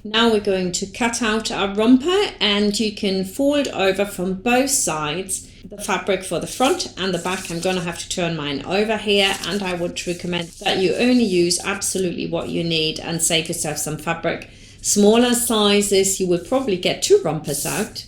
Now we're going to cut out our romper, and you can fold over from both sides the fabric for the front and the back. I'm going to have to turn mine over here, and I would recommend that you only use absolutely what you need and save yourself some fabric. Smaller sizes, you will probably get 2 rompers out,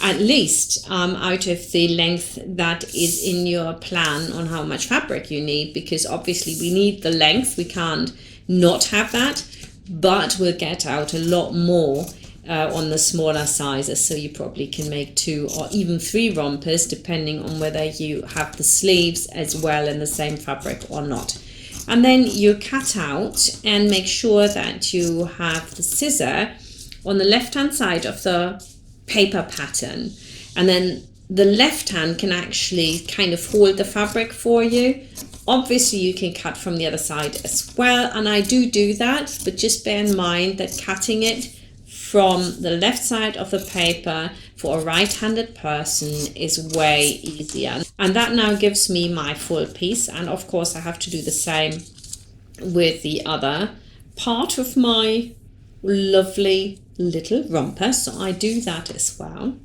at least, out of the length that is in your plan on how much fabric you need, because obviously we need the length, we can't not have that, but we'll get out a lot more on the smaller sizes, so you probably can make 2 or even 3 rompers depending on whether you have the sleeves as well in the same fabric or not. And then you cut out and make sure that you have the scissor on the left hand side of the paper pattern, and then the left hand can actually kind of hold the fabric for you. Obviously you can cut from the other side as well, and I do that, but just bear in mind that cutting it from the left side of the paper for a right-handed person is way easier. And that now gives me my full piece, and of course I have to do the same with the other part of my lovely little romper, so I do that as well.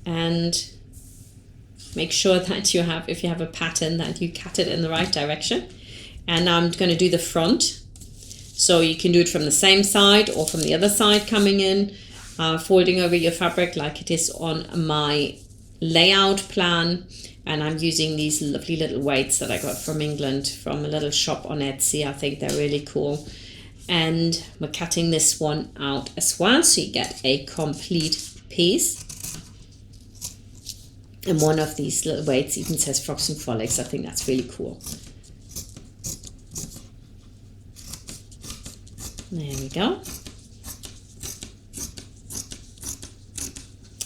And make sure that you have, if you have a pattern, that you cut it in the right direction. And now I'm going to do the front, so you can do it from the same side or from the other side coming in, folding over your fabric like it is on my layout plan. And I'm using these lovely little weights that I got from England, from a little shop on Etsy. I think they're really cool. And we're cutting this one out as well, so you get a complete piece. And one of these little weights even says Frocks and Frolics. I think that's really cool. There we go.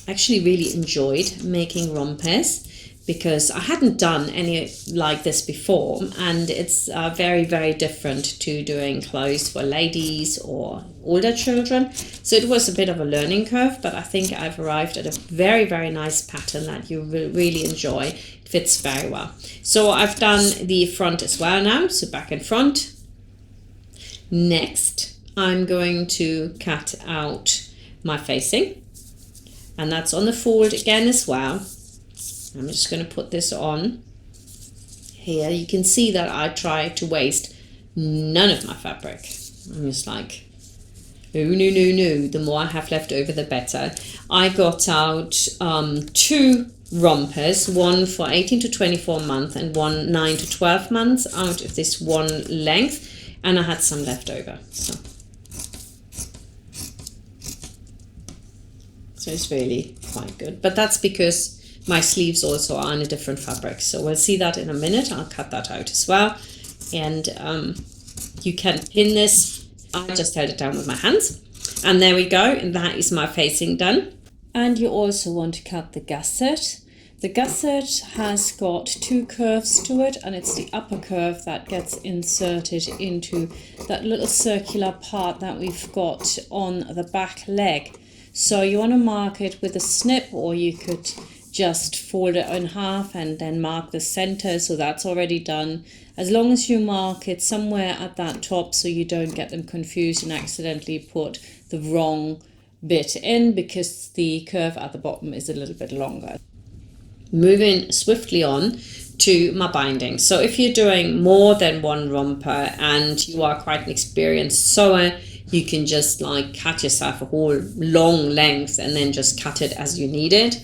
I actually really enjoyed making rompers, because I hadn't done any like this before, and it's very, very different to doing clothes for ladies or older children. So it was a bit of a learning curve, but I think I've arrived at a very, very nice pattern that you will really enjoy. It fits very well. So I've done the front as well now, so back and front. Next, I'm going to cut out my facing, and that's on the fold again as well. I'm just going to put this on here. You can see that I try to waste none of my fabric. I'm just like, oh, no. The more I have left over, the better. I got out 2 rompers, one for 18 to 24 months and one 9 to 12 months out of this one length, and I had some left over. So it's really quite good. But that's because my sleeves also are in a different fabric, so we'll see that in a minute. I'll cut that out as well. And you can pin this. I just held it down with my hands, and there we go, and that is my facing done. And you also want to cut the gusset. The gusset has got 2 curves to it, and it's the upper curve that gets inserted into that little circular part that we've got on the back leg. So you want to mark it with a snip, or you could just fold it in half and then mark the center, so that's already done. As long as you mark it somewhere at that top so you don't get them confused and accidentally put the wrong bit in, because the curve at the bottom is a little bit longer. Moving swiftly on to my binding. So if you're doing more than one romper and you are quite an experienced sewer, you can just like cut yourself a whole long length and then just cut it as you need it.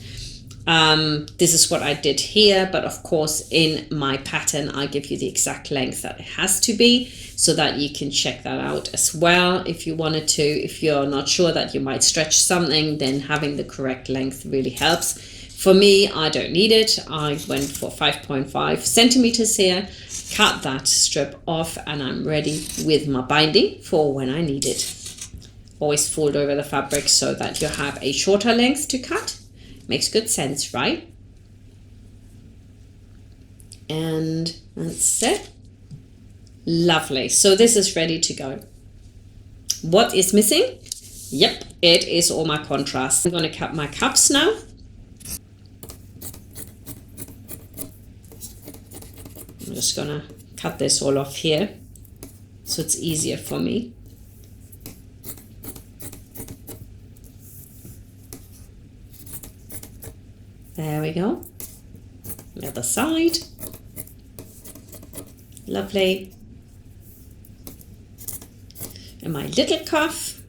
This is what I did here, but of course in my pattern I give you the exact length that it has to be, so that you can check that out as well if you wanted to. If you're not sure that you might stretch something, then having the correct length really helps. For me, I don't need it. I went for 5.5 centimeters here, cut that strip off, and I'm ready with my binding for when I need it. Always fold over the fabric so that you have a shorter length to cut. Makes good sense, right? And that's it. Lovely. So this is ready to go. What is missing? Yep, it is all my contrast. I'm going to cut my cups now. I'm just going to cut this all off here so it's easier for me. There we go. The other side. Lovely. And my little cuff.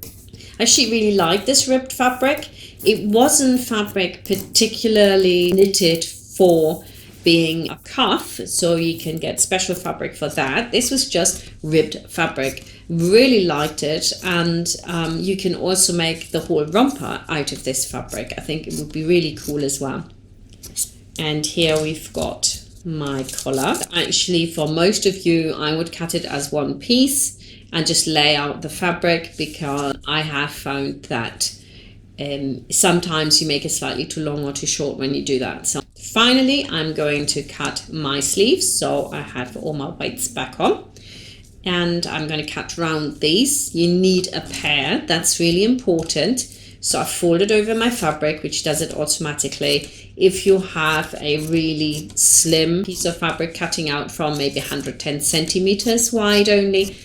I actually really like this ribbed fabric. It wasn't fabric particularly knitted for being a cuff, so you can get special fabric for that. This was just ribbed fabric. Really liked it, and you can also make the whole romper out of this fabric. I think it would be really cool as well. And here we've got my collar. Actually, for most of you, I would cut it as one piece and just lay out the fabric, because I have found that sometimes you make it slightly too long or too short when you do that. So finally, I'm going to cut my sleeves. So I have all my weights back on, and I'm going to cut round these. You need a pair, that's really important. So I folded over my fabric, which does it automatically. If you have a really slim piece of fabric cutting out from maybe 110 centimeters wide only,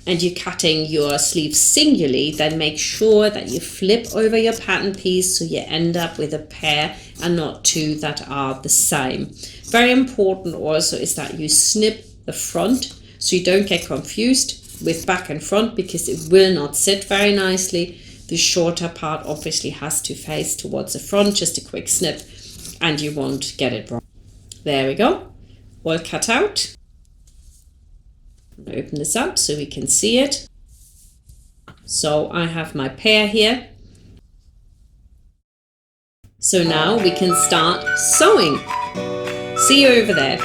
and you're cutting your sleeve singularly, then make sure that you flip over your pattern piece so you end up with a pair and not two that are the same. Very important also is that you snip the front so you don't get confused with back and front, because it will not sit very nicely. The shorter part obviously has to face towards the front, just a quick snip, and you won't get it wrong. There we go, all cut out. Open this up so we can see it. So I have my pair here. So now we can start sewing. See you over there.